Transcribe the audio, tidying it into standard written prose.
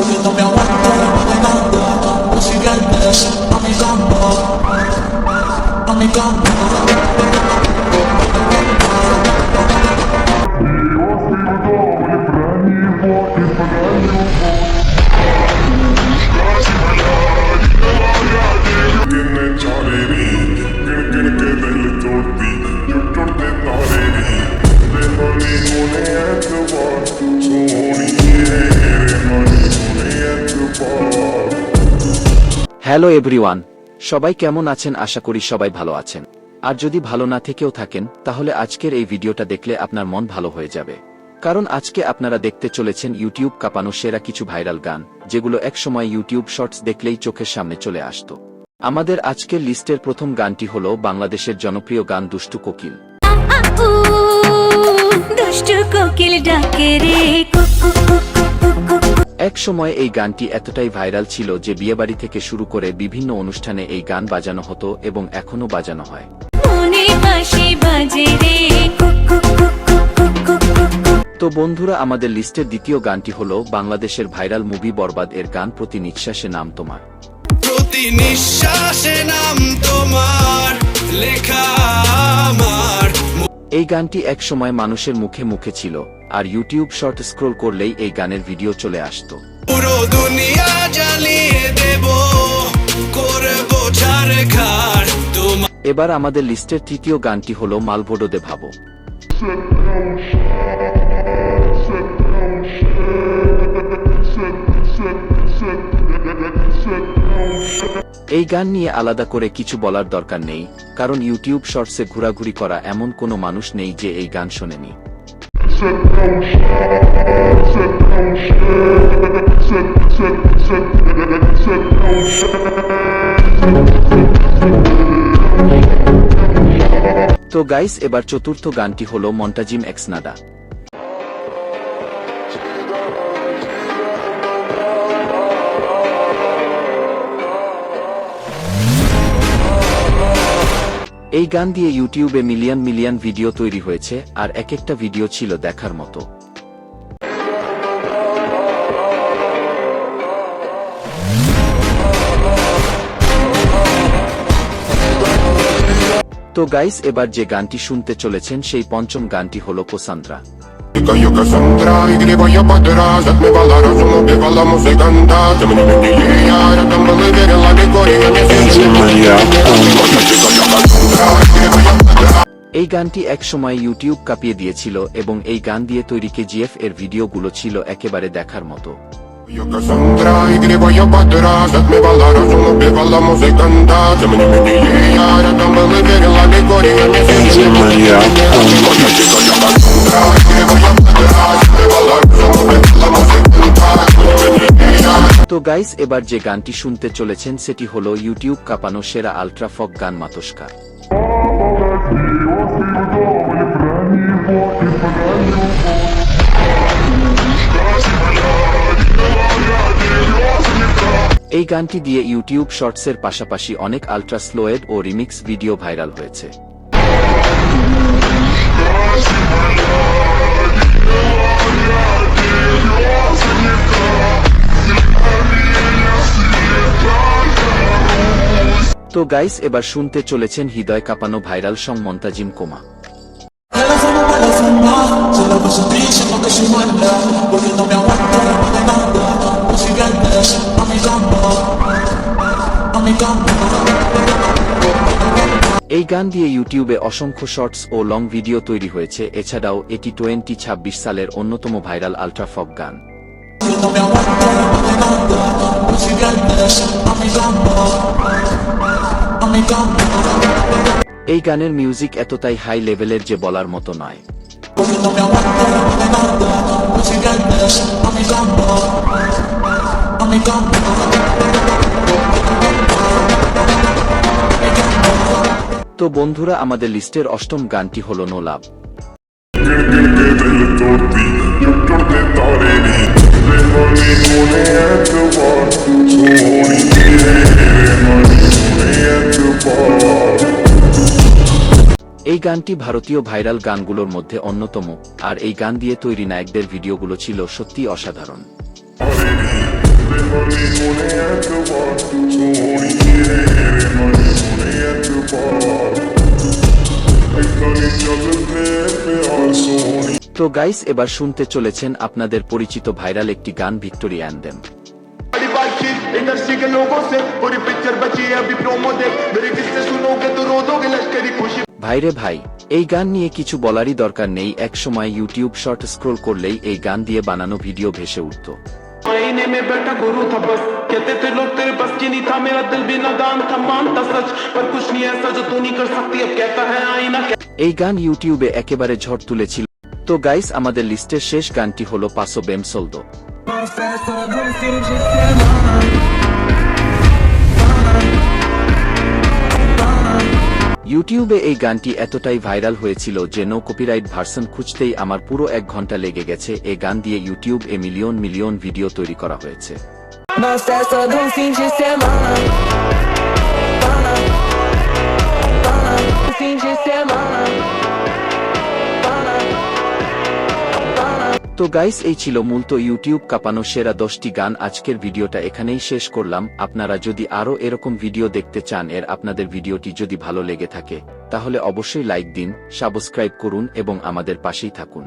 porque no me aguanto, no siguientes a mi campo, a mi campo. Hello everyone, সবাই কেমন আছেন? আশা করি সবাই ভালো আছেন। আর যদি ভালো না থেকেও থাকেন তাহলে আজকের এই ভিডিওটা দেখলে আপনার মন ভালো হয়ে যাবে, কারণ আজকে আপনারা দেখতে চলেছেন ইউটিউব কাঁপানো সেরা কিছু ভাইরাল গান, যেগুলো একসময় ইউটিউব শর্টস দেখলেই চোখের সামনে চলে আসত। আমাদের আজকের লিস্টের প্রথম গানটি হলো বাংলাদেশের জনপ্রিয় গান দুষ্টু কোকিল। এক সময় এই গানটি এতটাই ভাইরাল ছিল যে বিয়েবাড়ি থেকে শুরু করে বিভিন্ন অনুষ্ঠানে এই গান বাজানো হতো এবং এখনো বাজানো হয়। তো বন্ধুরা, আমাদের লিস্টের দ্বিতীয় গানটি হলো বাংলাদেশের ভাইরাল মুভি বরবাদ এর গান প্রতি নিঃশ্বাসে নাম তোমার। প্রতি নিঃশ্বাসে নাম তোমার লেখা আমার। এই গানটি এক সময় মানুষের মুখে মুখে ছিল, আর ইউটিউব শর্ট স্ক্রল করলেই এই গানের ভিডিও চলে আসতো। পুরো দুনিয়া জ্বালিয়ে দেব, করব ঝাড়খাড় তোমার। এবার আমাদের লিস্টের তৃতীয় গানটি হলো মালভোডো দে ভাবো। এই গান নিয়ে আলাদা করে কিছু বলার দরকার নেই, কারণ ইউটিউব শর্টসে ঘোরাঘুরি করা এমন কোনো মানুষ নেই যে এই গান শোনেনি। তো গাইস, এবার চতুর্থ গানটি হলো মন্টাজিম এক্স নাডা। এই গান দিয়ে ইউটিউবে মিলিয়ন মিলিয়ন ভিডিও তৈরি হয়েছে, আর এক একটা ভিডিও ছিল দেখার মতো। তো গাইস, এবার যে গানটি শুনতে চলেছেন সেই পঞ্চম গানটি হলো কোসান্দ্রা। Yo Cassandra, y griego yo pa' atrás, atmeva la razón, pega la música anda. Te me nimen DJ, ahora estamos muy bien en la discoteca, me এই গানটি এক সময় ইউটিউব কাঁপিয়ে দিয়েছিল এবং এই গান দিয়ে তৈরি কেজিএফ এর ভিডিওগুলো ছিল একেবারে দেখার মতো। Yo Cassandra, y griego yo pa' atrás, atmeva la razón, pega la música anda. Te me nimen DJ, ahora estamos muy bien en la discoteca, me তো গাইস, এবার যে গানটি শুনতে চলেছেন সেটি হলো ইউটিউব কাঁপানো সেরা আলট্রা ফক গান মাতোস্কা। এই গানটি দিয়ে ইউটিউব শর্টসের পাশাপাশি অনেক আলট্রা স্লোয়েড ও রিমিক্স ভিডিও ভাইরাল হয়েছে। তো গাইস, এবার শুনতে চলেছেন হৃদয় কাঁপানো ভাইরাল সং মন্তাজিম কোমা। এই গান দিয়ে ইউটিউবে অসংখ্য শর্টস ও লং ভিডিও তৈরি হয়েছে। এছাড়াও এটি 2026 সালের অন্যতম ভাইরাল আলট্রা ফক গান। এই গানের মিউজিক এতটাই হাই লেভেলের যে বলার মতো নয়। তো বন্ধুরা, আমাদের লিস্টের অষ্টম গানটি হলো নো লাভ। এই গানটি ভারতীয় ভাইরাল গানগুলোর মধ্যে অন্যতম, আর এই গান দিয়ে তৈরি নায়কদের ভিডিওগুলো ছিল সত্যিই অসাধারণ। তো গাইস, এবার শুনতে চলেছেন আপনাদের পরিচিত ভাইরাল একটি গান, ভিক্টোরিয়া অ্যানথেম। बड़ी बातचीत इंडस्ट्री के लोगों से, पूरी पिक्चर बची है अभी प्रोमो दे, मेरे किस्से सुनोगे तो रो दोगे लश्करी खुशी। ভাইরে ভাই, এই গান নিয়ে কিছু বলারই দরকার নেই। এক সময় ইউটিউব শর্ট স্ক্রোল করলেই এই গান দিয়ে বানানো ভিডিও ভেসে উঠত। महीने में बैठा गुरु था बस, कहते थे लोग तेरे बस की नहीं था, मेरा दिल भी नादान था, मानता सच पर कुछ नहीं ऐसा जो तू नहीं कर सकती, अब कहता है आईना। এই গান ইউটিউবে একেবারে ঝড় তুলেছিল। তো গাইস, আমাদের লিস্টের শেষ গানটি হলো পাসো বেম সোলদো। ইউটিউবে এই গানটি এতটাই ভাইরাল হয়েছিল যে নো কপিরাইট ভার্সন খুঁজতেই আমার পুরো 1 ঘন্টা লেগে গেছে। এই গান দিয়ে ইউটিউব মিলিয়ন মিলিয়ন ভিডিও তৈরি kora হয়েছে। Nossa, é só de fim de semana. Fim de semana. তো গাইস, এই ছিল মূলত ইউটিউব কাঁপানো সেরা 10টি গান। আজকের ভিডিওটা এখানেই শেষ করলাম। আপনারা যদি আরও এরকম ভিডিও দেখতে চান, আপনাদের ভিডিওটি যদি ভালো লেগে থাকে, তাহলে অবশ্যই লাইক দিন, সাবস্ক্রাইব করুন এবং আমাদের পাশেই থাকুন।